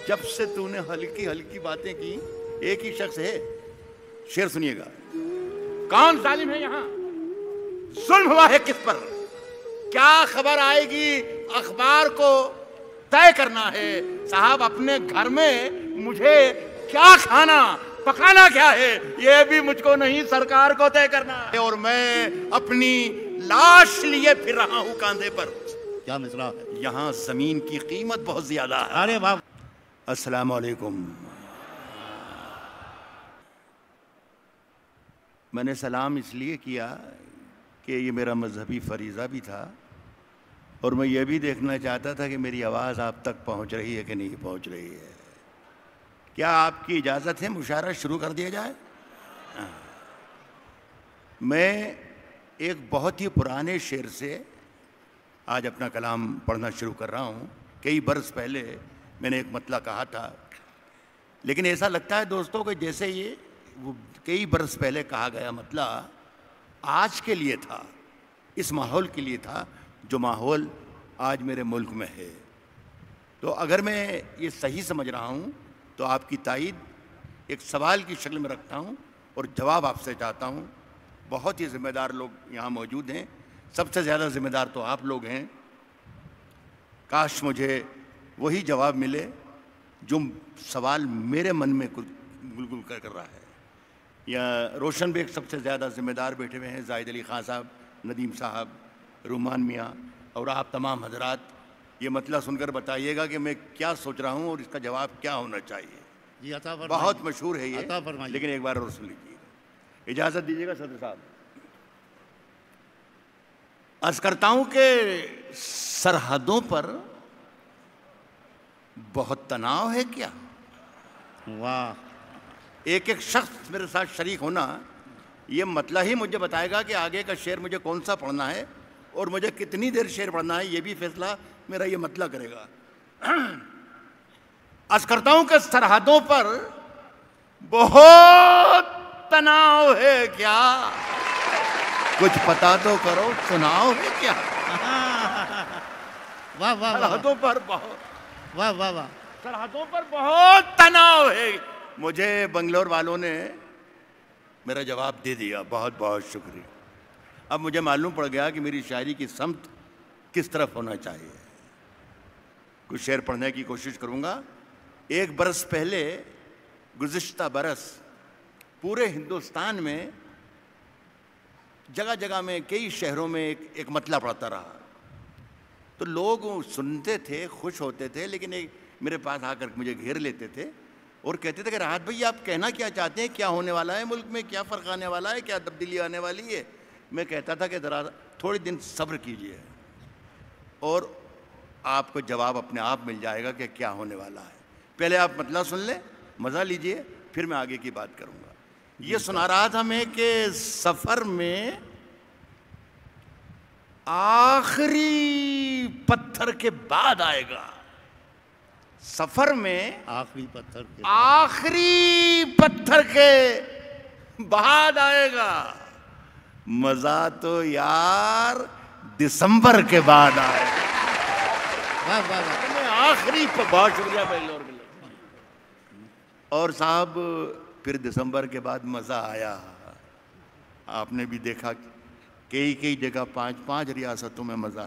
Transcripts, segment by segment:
جب سے تو نے ہلکی ہلکی باتیں کی، ایک ہی شخص ہے. شعر سنیے گا. کون ظالم ہے یہاں؟ ظلم ہوا ہے کس پر؟ کیا خبر آئے گی اخبار کو طے کرنا ہے. صاحب اپنے گھر میں مجھے کیا کھانا پکانا کیا ہے یہ بھی مجھ کو نہیں، سرکار کو طے کرنا ہے. اور میں اپنی لاش لیے پھر رہا ہوں کاندھے پر. کیا مصرع ہے؟ یہاں زمین کی قیمت بہت زیادہ ہے. ارے باپ. السلام علیکم. میں نے سلام اس لیے کیا کہ یہ میرا مذہبی فریضہ بھی تھا، اور میں یہ بھی دیکھنا چاہتا تھا کہ میری آواز آپ تک پہنچ رہی ہے کہ نہیں پہنچ رہی ہے. کیا آپ کی اجازت ہے مشاعرہ شروع کر دیا جائے؟ میں ایک بہت ہی پرانے شعر سے آج اپنا کلام پڑھنا شروع کر رہا ہوں. کئی برس پہلے میں نے ایک مطلع کہا تھا، لیکن ایسا لگتا ہے دوستوں کہ جیسے یہ وہ کئی برس پہلے کہا گیا مطلع آج کے لیے تھا، اس ماحول کے لیے تھا جو ماحول آج میرے ملک میں ہے. تو اگر میں یہ صحیح سمجھ رہا ہوں تو آپ کی تائید ایک سوال کی شکل میں رکھتا ہوں اور جواب آپ سے چاہتا ہوں. بہت ہی ذمہ دار لوگ یہاں موجود ہیں، سب سے زیادہ ذمہ دار تو آپ لوگ ہیں. کاش مجھے وہی جواب ملے جو سوال میرے من میں گلگل کر رہا ہے. یا روشن بیگ سب سے زیادہ ذمہ دار بیٹھے ہوئے ہیں، زاہد علی خان صاحب، ندیم صاحب، رومان میاں، اور آپ تمام حضرات. یہ مطلع سن کر بتائیے گا کہ میں کیا سوچ رہا ہوں اور اس کا جواب کیا ہونا چاہیے. جی عطا فرمائیے. بہت مشہور ہے یہ، عطا فرمائیے. لیکن ایک بار اور سن لیجیے. اجازت دیجیے گا صدر صاحب. عرض کرتا ہوں کہ سرحدوں پر بہت تناؤ ہے کیا؟ واہ. ایک ایک شخص میرے ساتھ شریک ہونا یہ مطلع ہی مجھے بتائے گا کہ آگے کا شعر مجھے کون سا پڑھنا ہے اور مجھے کتنی دیر شعر پڑھنا ہے. یہ بھی فیصلہ میرا یہ مطلع کرے گا. عرض کرتا ہوں کہ سرحدوں پر بہت تناؤ ہے کیا؟ کچھ پتا تو کرو، سناؤ ہے کیا؟ واہ واہ. سرحدوں پر بہت، واہ واہ واہ. سرحدوں پر بہت تناؤ ہے. مجھے بنگلور والوں نے میرا جواب دے دیا، بہت بہت شکریہ. اب مجھے معلوم پڑ گیا کہ میری شاعری کی سمت کس طرف ہونا چاہیے. کچھ شعر پڑھنے کی کوشش کروں گا. ایک برس پہلے، گزشتہ برس، پورے ہندوستان میں جگہ جگہ میں کئی شہروں میں ایک مطلع پڑھتا رہا. تو لوگ سنتے تھے، خوش ہوتے تھے، لیکن میرے پاس آ کر مجھے گھیر لیتے تھے اور کہتے تھے کہ راحت بھائی آپ کہنا کیا چاہتے ہیں، کیا ہونے والا ہے ملک میں، کیا فرق آنے والا ہے، کیا تبدیلی آنے والی ہے. میں کہتا تھا کہ ذرا تھوڑے دن صبر کیجئے اور آپ کو جواب اپنے آپ مل جائے گا کہ کیا ہونے والا ہے. پہلے آپ مطلع سن لیں، مزہ لیجئے، پھر میں آگے کی بات کروں گا. یہ سنا رہا تھا میں کہ سفر میں آخری پتھر کے بعد آئے گا. سفر میں آخری پتھر کے آخری پتھر کے بعد آئے گا. مزہ تو یار دسمبر کے بعد آئے گا. واہ واہ واہ. آخری بہت شکریہ بنگلور کے لوگ. اور صاحب پھر دسمبر کے بعد مزہ آیا. آپ نے بھی دیکھا کئی جگہ 5 ریاستوں میں مزہ.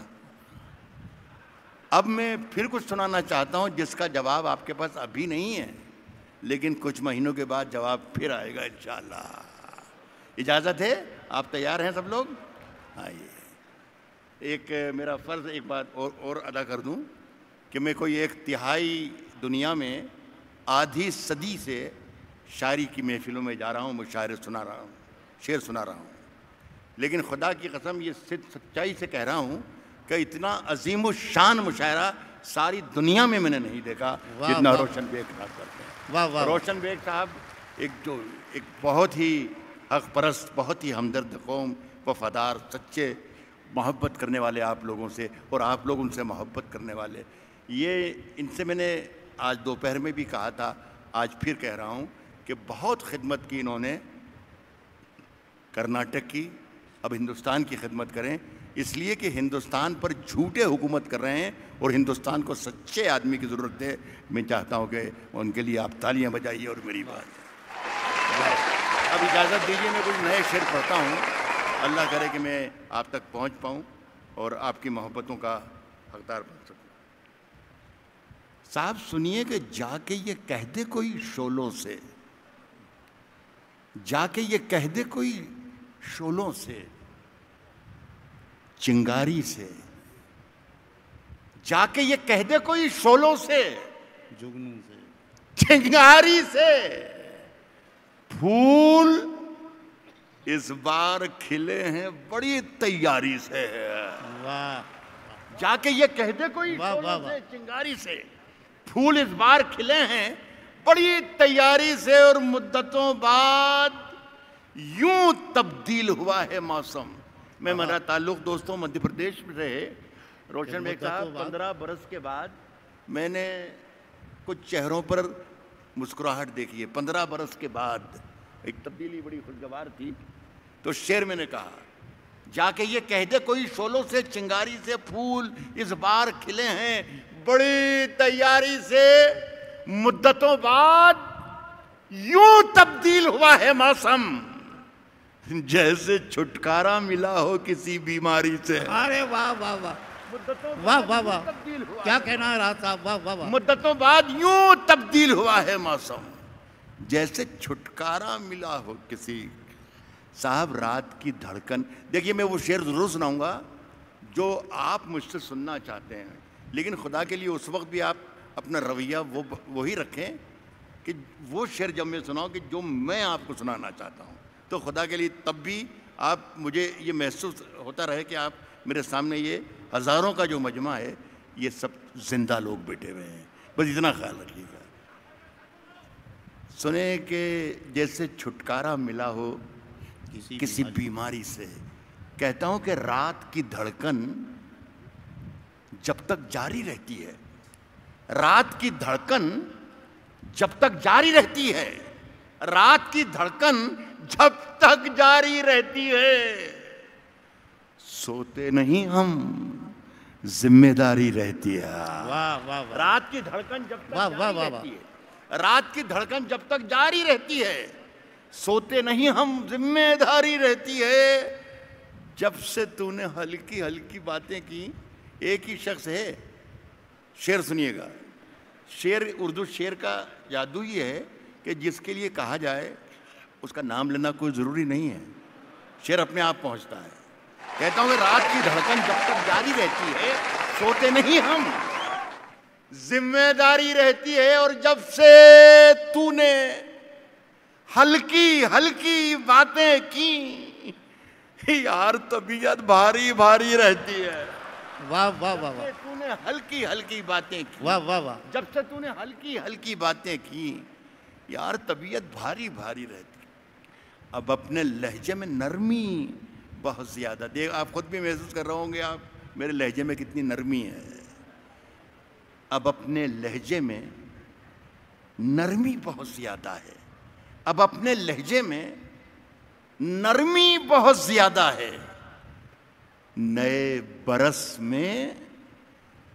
اب میں پھر کچھ سنانا چاہتا ہوں جس کا جواب آپ کے پاس ابھی نہیں ہے، لیکن کچھ مہینوں کے بعد جواب پھر آئے گا انشاءاللہ. اجازت ہے؟ آپ تیار ہیں سب لوگ؟ آئیے. ایک میرا فرض ایک بات اور ادا کر دوں کہ میں کوئی ایک تہائی دنیا میں آدھی صدی سے شاعری کی محفلوں میں جا رہا ہوں، مشاعرے سنا رہا ہوں، شعر سنا رہا ہوں، لیکن خدا کی قسم یہ سچائی سے کہہ رہا ہوں کہ اتنا عظیم الشان مشاعرہ ساری دنیا میں نے نہیں دیکھا جتنا روشن بیگ صاحب کرتے ہیں. واہ واہ. روشن بیگ صاحب ایک بہت ہی حق پرست، بہت ہی ہمدرد قوم، وفادار، سچے، محبت کرنے والے آپ لوگوں سے، اور آپ لوگ ان سے محبت کرنے والے. یہ ان سے میں نے آج دوپہر میں بھی کہا تھا، آج پھر کہہ رہا ہوں کہ بہت خدمت کی انہوں نے کرناٹک کی، اب ہندوستان کی خدمت کریں. اس لیے کہ ہندوستان پر جھوٹے حکومت کر رہے ہیں اور ہندوستان کو سچے آدمی کی ضرورت ہے. میں چاہتا ہوں کہ ان کے لیے آپ تالیاں بجائیے اور میری بات. اب اجازت دیجیے میں کچھ نئے شعر پڑھتا ہوں. اللہ کرے کہ میں آپ تک پہنچ پاؤں اور آپ کی محبتوں کا حقدار بن سکوں. صاحب سنیے کہ جا کے یہ کہہ دے کوئی شعلوں سے, جا کے یہ کہہ دے کوئی شعلوں سے, چنگاری سے, جا کے یہ کہہ دے کوئی شعلوں سے, جگنوں سے, چنگاری سے, پھول اس بار کھلے ہیں بڑی تیاری سے. واہ, جا کے یہ کہہ دے کوئی واہ واہ شعلوں واہ. سے, چنگاری سے, پھول اس بار کھلے ہیں بڑی تیاری سے, اور مدتوں بعد یوں تبدیل ہوا ہے موسم. میں میرا تعلق دوستوں مدھیہ پردیش سے ہے. روشن بیگ صاحب 15 برس کے بعد میں نے کچھ چہروں پر مسکراہٹ دیکھی ہے. 15 برس کے بعد ایک تبدیلی بڑی خوشگوار تھی. تو شعر میں نے کہا, جا کے یہ کہہ دے کوئی شعلوں سے, چنگاری سے, پھول اس بار کھلے ہیں بڑی تیاری سے, مدتوں بعد یوں تبدیل ہوا ہے موسم, جیسے چھٹکارا ملا ہو کسی بیماری سے. ارے واہ واہ واہ, واہ واہ واہ, کیا کہنا ہے راز صاحب, واہ واہ واہ. مدتوں بعد یوں تبدیل ہوا ہے موسم, جیسے چھٹکارا ملا ہو کسی. صاحب رات کی دھڑکن, دیکھیے میں وہ شعر ضرور سناؤں گا جو آپ مجھ سے سننا چاہتے ہیں, لیکن خدا کے لیے اس وقت بھی آپ اپنا رویہ وہی رکھیں کہ وہ شعر جب میں سناؤں کہ جو میں آپ کو سنانا چاہتا ہوں, تو خدا کے لیے تب بھی آپ مجھے یہ محسوس ہوتا رہے کہ آپ میرے سامنے یہ ہزاروں کا جو مجمع ہے یہ سب زندہ لوگ بیٹھے ہوئے ہیں. بس اتنا خیال رکھیے گا. سنیں کہ جیسے چھٹکارا ملا ہو کسی بیماری سے, کہتا ہوں کہ رات کی دھڑکن جب تک جاری رہتی ہے, رات کی دھڑکن جب تک جاری رہتی ہے, رات کی دھڑکن جب تک جاری رہتی ہے, سوتے نہیں ہم ذمہ داری رہتی ہے. واہ واہ واہ, رات کی دھڑکن جب تک واہ واہ جاری واہ رہتی ہے, رات کی دھڑکن جب تک جاری رہتی ہے, سوتے نہیں ہم ذمہ داری رہتی ہے. جب سے تو نے ہلکی ہلکی باتیں کی. ایک ہی شخص ہے, شعر سنیے گا. شعر, اردو شعر کا جادو یہ ہے کہ جس کے لیے کہا جائے اس کا نام لینا کوئی ضروری نہیں ہے, شعر اپنے آپ پہنچتا ہے. کہتا ہوں کہ رات کی دھڑکن جب تک جاری رہتی ہے, سوتے نہیں ہم ذمہ داری رہتی ہے. اور جب سے تو نے ہلکی ہلکی باتیں کی, یار طبیعت بھاری بھاری رہتی ہے. واہ واہ واہ واہ, تو نے ہلکی ہلکی باتیں کی, واہ واہ واہ. جب سے تو نے ہلکی ہلکی باتیں کی, یار طبیعت بھاری بھاری رہتی. اب اپنے لہجے میں نرمی بہت زیادہ, دیکھ آپ خود بھی محسوس کر رہے ہوں گے آپ میرے لہجے میں کتنی نرمی ہے. اب اپنے لہجے میں نرمی بہت زیادہ ہے, اب اپنے لہجے میں نرمی بہت زیادہ ہے. نئے برس میں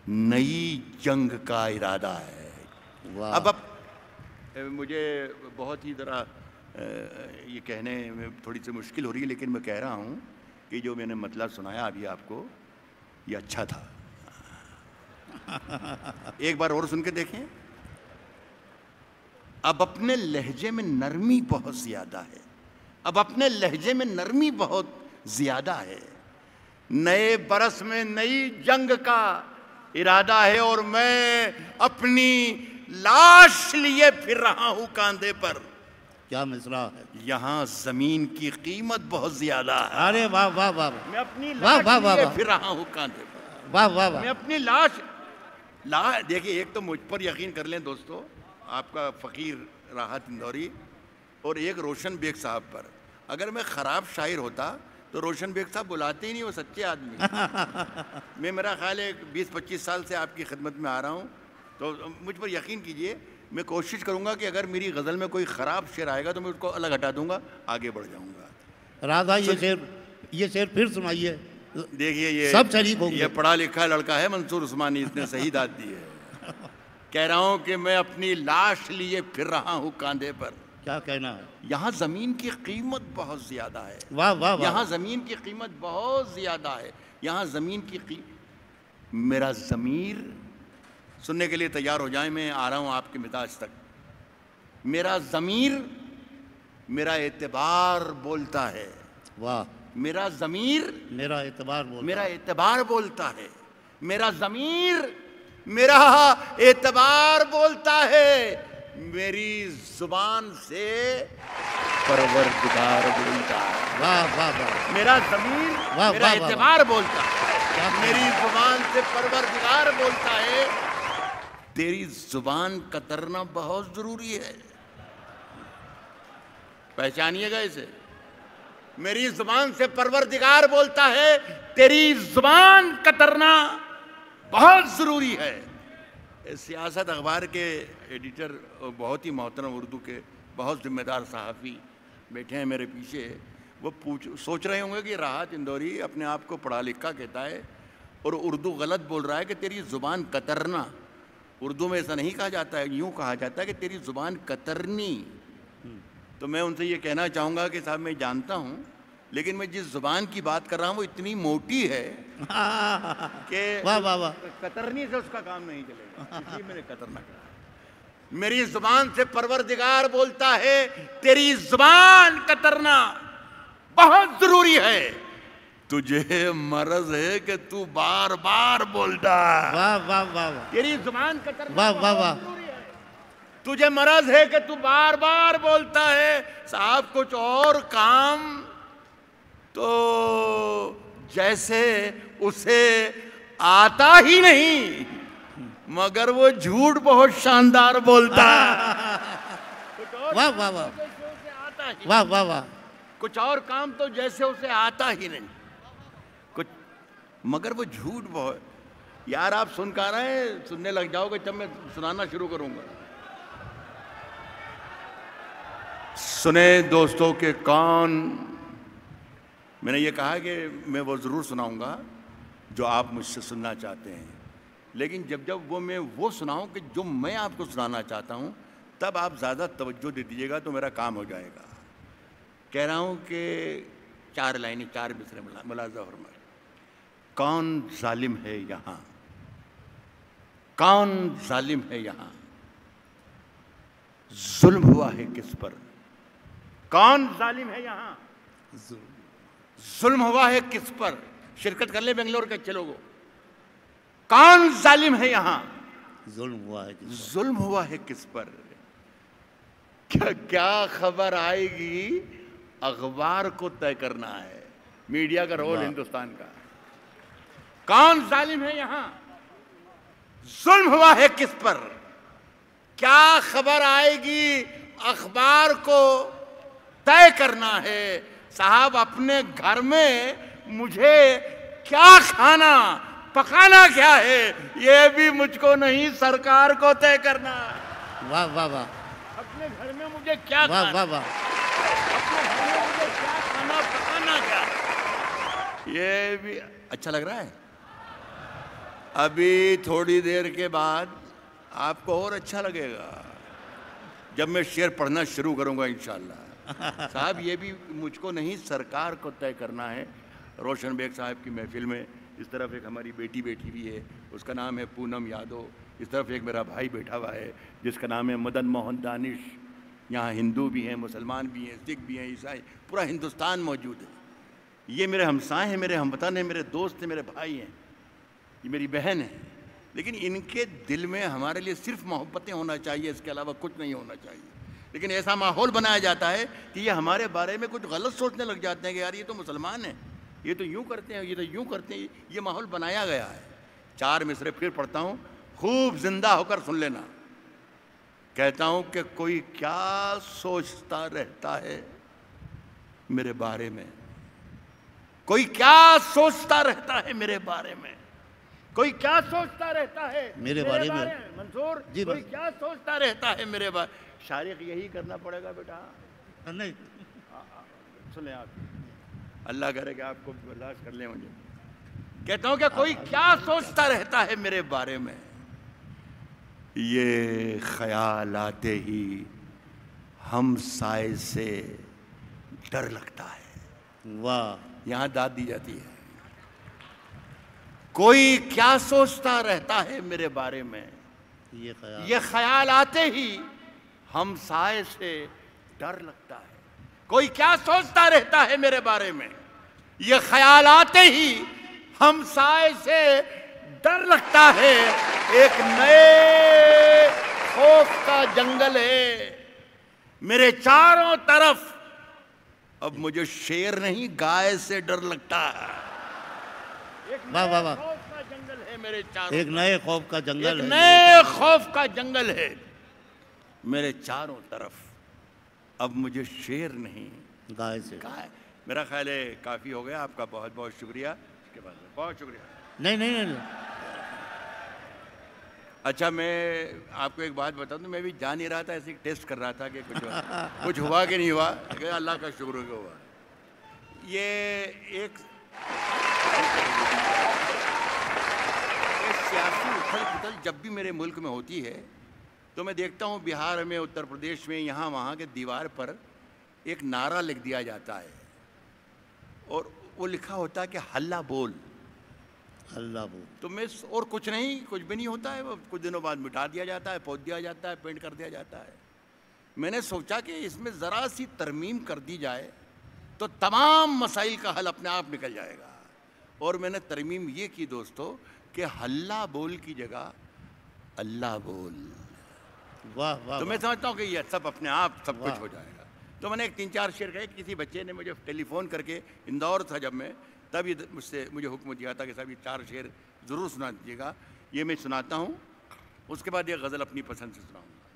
نئی جنگ کا ارادہ ہے. اب مجھے بہت ہی ذرا یہ کہنے میں تھوڑی سی مشکل ہو رہی ہے, لیکن میں کہہ رہا ہوں کہ جو میں نے مطلب سنایا ابھی آپ کو یہ اچھا تھا. ایک بار اور سن کے دیکھیں. اب اپنے لہجے میں نرمی بہت زیادہ ہے, اب اپنے لہجے میں نرمی بہت زیادہ ہے. نئے برس میں نئی جنگ کا ارادہ ہے, اور میں اپنی لاش لیے پھر رہا ہوں کاندھے پر. کیا مصرع ہے. یہاں زمین کی قیمت بہت زیادہ ہے. ارے واہ واہ واہ, میں اپنی واہ واہ لاش لیے واہ. پھر رہا ہوں کاندھے پر. واہ واہ واہ. میں اپنی لاش دیکھیے, ایک تو مجھ پر یقین کر لیں دوستو, آپ کا فقیر راحت اندوری, اور ایک روشن بیگ صاحب پر. اگر میں خراب شاعر ہوتا تو روشن بیگ صاحب بلاتے ہی نہیں, وہ سچے آدمی. میں میرا خیال ہے 20-25 سال سے آپ کی خدمت میں آ رہا ہوں, تو مجھ پر یقین کیجئے میں کوشش کروں گا کہ اگر میری غزل میں کوئی خراب شعر آئے گا تو میں اس کو الگ ہٹا دوں گا, آگے بڑھ جاؤں گا. راز بھائی یہ شعر پھر سنائیے. دیکھیے یہ سب شریک ہوں گے. یہ پڑھا لکھا لڑکا ہے منصور عثمانی، اس نے صحیح داد دی ہے. کہہ رہا ہوں کہ میں اپنی لاش لیے پھر رہا ہوں کاندھے پر. کیا کہنا ہے. یہاں زمین کی قیمت بہت زیادہ ہے. واہ واہ واہ. یہاں زمین کی قیمت بہت زیادہ ہے. یہاں زمین کی میرا ضمیر سننے کے لیے تیار ہو جائیں، میں آ رہا ہوں آپ کے مزاج تک. میرا ضمیر میرا اعتبار بولتا ہے. واہ. میرا ضمیر میرا اعتبار بولتا میرا اعتبار بولتا ہے. میرا ضمیر میرا اعتبار بولتا ہے. میری زبان سے پروردگار بولتا ہے. واہ واہ واہ. میرا ضمیر واہ میرا واہ واہ. اعتبار بولتا ہے. کیا میری زبان سے پروردگار بولتا ہے. تیری زبان کترنا بہت ضروری ہے. پہچانیے گا اسے. میری زبان سے پروردگار بولتا ہے، تیری زبان کترنا بہت ضروری ہے. سیاست اخبار کے ایڈیٹر بہت ہی محترم اردو کے بہت ذمہ دار صحافی بیٹھے ہیں میرے پیچھے. وہ سوچ رہے ہوں گے کہ راحت اندوری اپنے آپ کو پڑھا لکھا کہتا ہے اور اردو غلط بول رہا ہے کہ تیری زبان کترنا. اردو میں ایسا نہیں کہا جاتا ہے، یوں کہا جاتا ہے کہ تیری زبان کترنی. تو میں ان سے یہ کہنا چاہوں گا کہ صاحب میں جانتا ہوں، لیکن میں جس زبان کی بات کر رہا ہوں وہ اتنی موٹی ہے کہ واہ واہ واہ. کترنی سے اس کا کام نہیں چلے گا. اس لیے میں نے کترنا کہا. میری زبان سے پروردگار بولتا ہے، تیری زبان کترنا بہت ضروری ہے. تجھے مرض ہے کہ تو بار بار بولتا. واہ واہ واہ واہ. تیری زبان کترنا واہ واہ واہ. بہت ضروری ہے. تجھے مرض ہے کہ تو بار بار بولتا ہے. صاحب کچھ اور کام تو جیسے اسے آتا ہی نہیں، مگر وہ جھوٹ بہت شاندار بولتا ہے. واہ واہ واہ. واہ واہ واہ. کچھ اور کام تو جیسے اسے آتا ہی نہیں، کچھ مگر وہ جھوٹ بہت. یار آپ سن کر رہے ہیں، سننے لگ جاؤ گے جب میں سنانا شروع کروں گا. سنیں دوستوں کے کون. میں نے یہ کہا کہ میں وہ ضرور سناؤں گا جو آپ مجھ سے سننا چاہتے ہیں، لیکن جب میں وہ سناؤں کہ جو میں آپ کو سنانا چاہتا ہوں، تب آپ زیادہ توجہ دے دیجیے گا تو میرا کام ہو جائے گا. کہہ رہا ہوں کہ 4 لائنیں 4 مصرے ملاحظہ فرمائیں. کون ظالم ہے یہاں، کون ظالم ہے یہاں، ظلم ہوا ہے کس پر. کون ظالم ہے یہاں، ظلم ہوا ہے کس پر. شرکت کر لیں بنگلور کے اچھے لوگوں. کون ظالم ہے یہاں، ظلم ہوا ہے. ظلم ہوا ہے کس پر. کیا خبر آئے گی، اخبار کو طے کرنا ہے. میڈیا کا رول ہندوستان کا. کون ظالم ہے یہاں، ظلم ہوا ہے کس پر. کیا خبر آئے گی، اخبار کو طے کرنا ہے. صاحب اپنے گھر میں مجھے کیا کھانا پکانا کیا ہے، یہ بھی مجھ کو نہیں، سرکار کو طے کرنا. واہ واہ واہ. اپنے گھر میں مجھے کیا واہ کھانا، واہ واہ. اپنے گھر میں مجھے کیا کھانا پکانا کیا، یہ بھی اچھا لگ رہا ہے. ابھی تھوڑی دیر کے بعد آپ کو اور اچھا لگے گا جب میں شعر پڑھنا شروع کروں گا انشاءاللہ. صاحب یہ بھی مجھ کو نہیں، سرکار کو طے کرنا ہے. روشن بیگ صاحب کی محفل میں اس طرف ایک ہماری بیٹی بیٹھی ہوئی ہے، اس کا نام ہے پونم یادو. اس طرف ایک میرا بھائی بیٹھا ہوا ہے جس کا نام ہے مدن موہن دانش. یہاں ہندو بھی ہیں، مسلمان بھی ہیں، سکھ بھی ہیں، عیسائی، پورا ہندوستان موجود ہے. یہ میرے ہمسائے ہیں، میرے ہم وطن ہیں، میرے دوست ہیں، میرے بھائی ہیں، یہ میری بہن ہے. لیکن ان کے دل میں ہمارے لیے صرف محبتیں ہونا چاہیے، اس کے علاوہ کچھ نہیں ہونا چاہیے. لیکن ایسا ماحول بنایا جاتا ہے کہ یہ ہمارے بارے میں کچھ غلط سوچنے لگ جاتے ہیں کہ یار یہ تو مسلمان ہیں، یہ تو یوں کرتے ہیں، یہ تو یوں کرتے ہیں. یہ ماحول بنایا گیا ہے. 4 مصرے پھر پڑھتا ہوں، خوب زندہ ہو کر سن لینا. کہتا ہوں کہ کوئی کیا سوچتا رہتا ہے میرے بارے میں، کوئی کیا سوچتا رہتا ہے میرے بارے میں، کوئی کیا سوچتا رہتا ہے میرے بارے میں. منصور جی کوئی کیا سوچتا رہتا ہے میرے بارے. شارق یہی کرنا پڑے گا بیٹا. نہیں. سنیں آپ، اللہ کرے کہ آپ کو برداشت کر لیں. مجھے کہتا ہوں کہ کوئی کیا سوچتا رہتا ہے میرے بارے میں، یہ خیال آتے ہی ہم سائے سے ڈر لگتا ہے۔ واہ، یہاں داد دی جاتی ہے، کوئی کیا سوچتا رہتا ہے میرے بارے میں، یہ خیال آتے ہی ہم سائے سے ڈر لگتا ہے۔ کوئی کیا سوچتا رہتا ہے میرے بارے میں، یہ خیال آتے ہی ہم سائے سے ڈر لگتا ہے۔ ایک نئے خوف کا جنگل ہے میرے چاروں طرف، اب مجھے شیر نہیں گائے سے ڈر لگتا ہے۔ واہ واہ واہ، خوف کا جنگل ہے میرے چاروں، ایک نئے خوف کا جنگل ہے، نئے خوف کا جنگل ہے میرے چاروں طرف، اب مجھے شیر نہیں گائے سے۔ گائے۔ میرا خیال ہے کافی ہو گیا، آپ کا بہت بہت شکریہ، اس کے بعد بہت شکریہ۔ نہیں نہیں نہیں، اچھا میں آپ کو ایک بات بتا دوں، میں بھی جان نہیں رہا تھا، ایسے ٹیسٹ کر رہا تھا کہ کچھ ہوا کہ نہیں ہوا، کہ اللہ کا شکر ہے کہ ہوا۔ یہ ایک سیاسی اتھل پتھل جب بھی میرے ملک میں ہوتی ہے تو میں دیکھتا ہوں بہار میں، اتر پردیش میں، یہاں وہاں کے دیوار پر ایک نعرہ لکھ دیا جاتا ہے اور وہ لکھا ہوتا ہے کہ ہلہ بول، اللہ بول۔ تو میں اور کچھ نہیں، کچھ بھی نہیں ہوتا ہے، وہ کچھ دنوں بعد مٹا دیا جاتا ہے، پوچھ دیا جاتا ہے، پینٹ کر دیا جاتا ہے۔ میں نے سوچا کہ اس میں ذرا سی ترمیم کر دی جائے تو تمام مسائل کا حل اپنے آپ نکل جائے گا، اور میں نے ترمیم یہ کی دوستو کہ ہلہ بول کی جگہ اللہ بول۔ واہ واہ، تو میں سمجھتا ہوں کہ یہ سب اپنے آپ سب کچھ ہو جائے گا۔ تو میں نے ایک 3-4 شعر کہے، کسی بچے نے مجھے ٹیلی فون کر کے، اندور تھا جب میں، تب یہ مجھے حکم دیا تھا کہ صاحب یہ 4 شعر ضرور سنا دیجیے گا۔ یہ میں سناتا ہوں، اس کے بعد یہ غزل اپنی پسند سے سناؤں گا،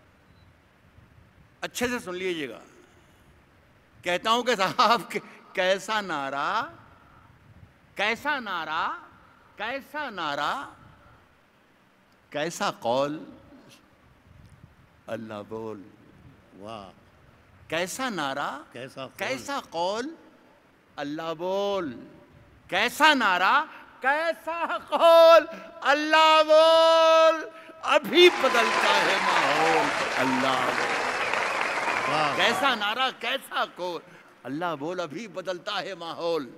اچھے سے سن لیجیے گا۔ کہتا ہوں کہ صاحب کیسا نعرہ، کیسا نعرہ، کیسا نعرہ، کیسا قول، اللہ بول۔ واہ، کیسا نعرہ، کیسا قول، اللہ بول۔ کیسا نعرہ، کیسا قول، اللہ بول، ابھی بدلتا ہے ماحول، اللہ بول۔ کیسا نعرہ، کیسا قول، اللہ بول، ابھی بدلتا ہے ماحول،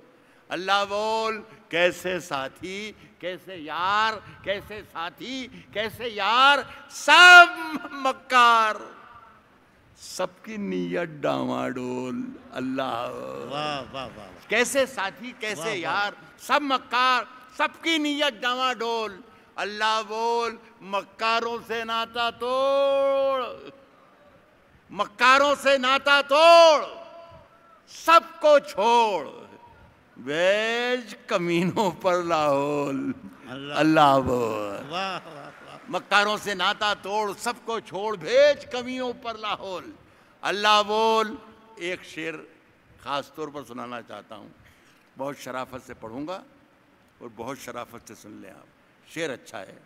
اللہ بول۔ کیسے ساتھی، کیسے یار، کیسے ساتھی، کیسے یار، سب مکار، سب کی نیت ڈاواڈول، اللہ واہ واہ واہ، کیسے ساتھی، کیسے یار، سب مکار، سب کی نیت ڈاواڈول، اللہ بول۔ مکاروں سے ناتا توڑ، مکاروں سے ناتا توڑ، سب کو چھوڑ، بیچ کمینوں پر لاہول، اللہ بول۔ مکاروں سے ناتا توڑ، سب کو چھوڑ، بھیج کمینوں پر لاہول، اللہ بول۔ ایک شعر خاص طور پر سنانا چاہتا ہوں، بہت شرافت سے پڑھوں گا اور بہت شرافت سے سن لیں آپ، شعر اچھا ہے۔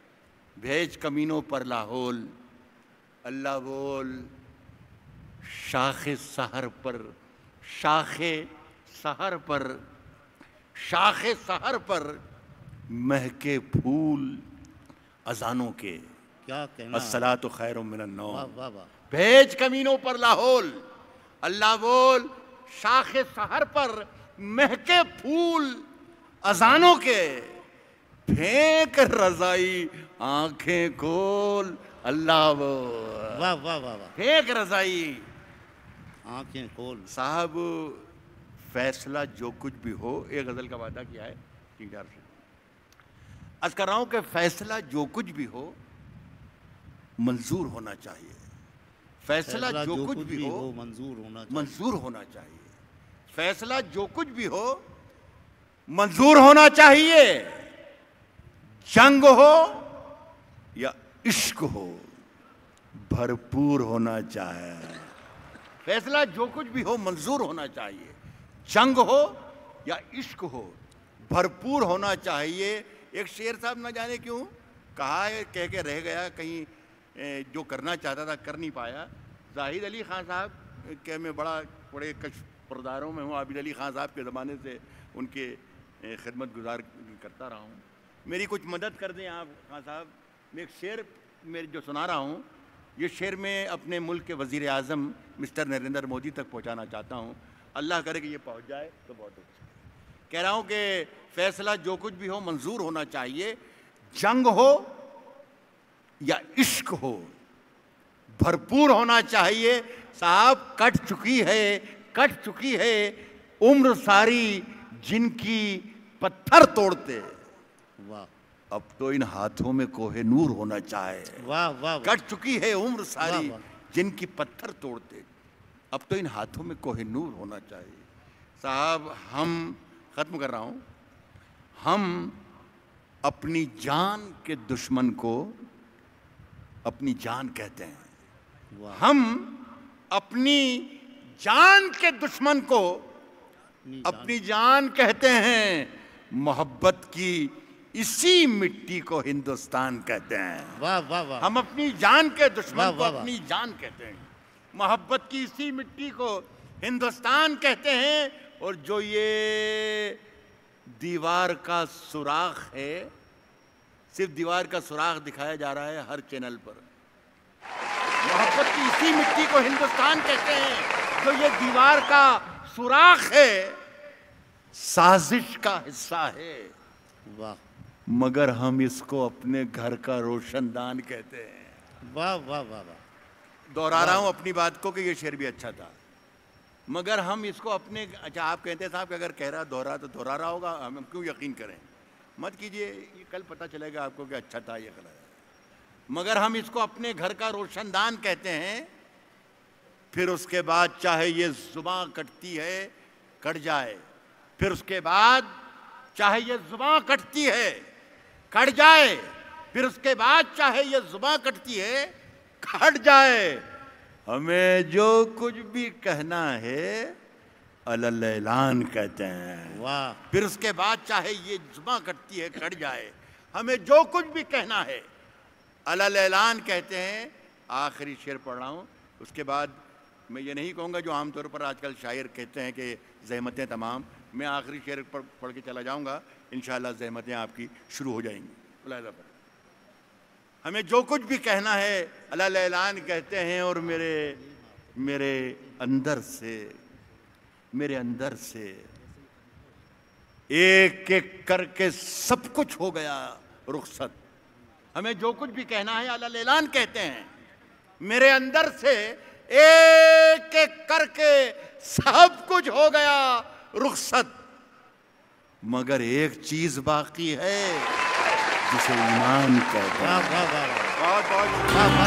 بھیج کمینوں پر لاہول، اللہ بول۔ شاخ سحر پر، شاخ سحر پر، شاخ سحر پر مہکے پھول اذانوں کے، کیا کہنا، الصلاۃ خیر من النوم۔ واہ واہ واہ، بھیج کمینوں پر لاہول، اللہ بول۔ شاخ سحر پر مہکے پھول اذانوں کے، پھینک رضائی آنکھیں کھول، اللہ بول۔ واہ واہ واہ واہ، پھینک رضائی آنکھیں کھول۔ صاحب فیصلہ جو کچھ بھی ہو، ایک غزل کا وعدہ کیا ہے 3-4 سے، عرض کر رہا ہوں کہ فیصلہ جو کچھ بھی ہو منظور ہونا چاہیے، فیصلہ جو کچھ بھی ہو منظور ہونا چاہیے، فیصلہ جو کچھ بھی ہو منظور ہونا چاہیے، جنگ ہو یا عشق ہو بھرپور ہونا چاہیے، فیصلہ جو کچھ بھی ہو منظور ہونا چاہیے، جنگ ہو یا عشق ہو بھرپور ہونا چاہیے۔ ایک شعر صاحب نہ جانے کیوں کہا ہے، کہہ کے رہ گیا، کہیں جو کرنا چاہتا تھا کر نہیں پایا۔ زاہد علی خان صاحب کہ میں بڑے کشف پرداروں میں ہوں، عابد علی خان صاحب کے زمانے سے ان کے خدمت گزار کرتا رہا ہوں. میری کچھ مدد کر دیں آپ خان صاحب. میں ایک شعر میرے جو سنا رہا ہوں یہ شعر میں اپنے ملک کے وزیر اعظم مسٹر نریندر مودی تک پہنچانا چاہتا ہوں. اللہ کرے کہ یہ پہنچ جائے تو بہت اچھا. کہہ رہا ہوں کہ فیصلہ جو کچھ بھی ہو منظور ہونا چاہیے. جنگ ہو یا عشق ہو بھرپور ہونا چاہیے. صاحب کٹ چکی ہے عمر ساری جن کی پتھر توڑتے. واہ اب تو ان ہاتھوں میں کوہ نور ہونا چاہے. واہ واہ. کٹ چکی ہے عمر ساری واہ. جن کی پتھر توڑتے. اب تو ان ہاتھوں میں کوہ نور ہونا چاہیے. صاحب ہم ختم کر رہا ہوں. ہم اپنی جان کے دشمن کو اپنی جان کہتے ہیں. ہم اپنی جان کے دشمن کو اپنی جان کہتے ہیں. محبت کی اسی مٹی کو ہندوستان کہتے ہیں. واہ واہ واہ. ہم اپنی جان کے دشمن واہ کو واہ واہ. اپنی جان کہتے ہیں. محبت کی اسی مٹی کو ہندوستان کہتے ہیں. اور جو یہ دیوار کا سوراخ ہے صرف دیوار کا سوراخ دکھایا جا رہا ہے ہر چینل پر. محبت کی اسی مٹی کو ہندوستان کہتے ہیں. جو یہ دیوار کا سوراخ ہے سازش کا حصہ ہے. واہ مگر ہم اس کو اپنے گھر کا روشن دان کہتے ہیں. واہ واہ واہ واہ. دوہرا رہا ہوں اپنی بات کو کہ یہ شعر بھی اچھا تھا. مگر ہم اس کو اپنے اچھا آپ کہتے ہیں صاحب کہ اگر کہہ رہا دوہرا تو دوہرا رہا ہوگا. ہم کیوں یقین کریں. مت کیجئے. یہ کل پتہ چلے گا آپ کو کہ اچھا تھا یہ غلط ہے. مگر ہم اس کو اپنے گھر کا روشن دان کہتے ہیں. پھر اس کے بعد چاہے یہ زباں کٹتی ہے کٹ جائے. پھر اس کے بعد چاہے یہ زباں کٹتی ہے کٹ جائے. پھر اس کے بعد چاہے یہ زباں کٹتی ہے کٹ جائے. ہمیں جو کچھ بھی کہنا ہے اعلان کہتے ہیں. واہ. پھر اس کے بعد چاہے یہ زباں کٹتی ہے کٹ جائے. ہمیں جو کچھ بھی کہنا ہے اعلان کہتے ہیں. آخری شعر پڑھ رہا ہوں. اس کے بعد میں یہ نہیں کہوں گا جو عام طور پر آج کل شاعر کہتے ہیں کہ زحمتیں تمام. میں آخری شعر پڑھ کے چلا جاؤں گا. انشاءاللہ زحمتیں آپ کی شروع ہو جائیں گی. ہمیں جو کچھ بھی کہنا ہے اعلان کہتے ہیں. اور میرے اندر سے ایک ایک کر کے سب کچھ ہو گیا رخصت. ہمیں جو کچھ بھی کہنا ہے اعلان کہتے ہیں. میرے اندر سے ایک ایک کر کے سب کچھ ہو گیا رخصت. مگر ایک چیز باقی ہے جسے ایمان کہتے ہیں. واہ واہ واہ. بہت بہت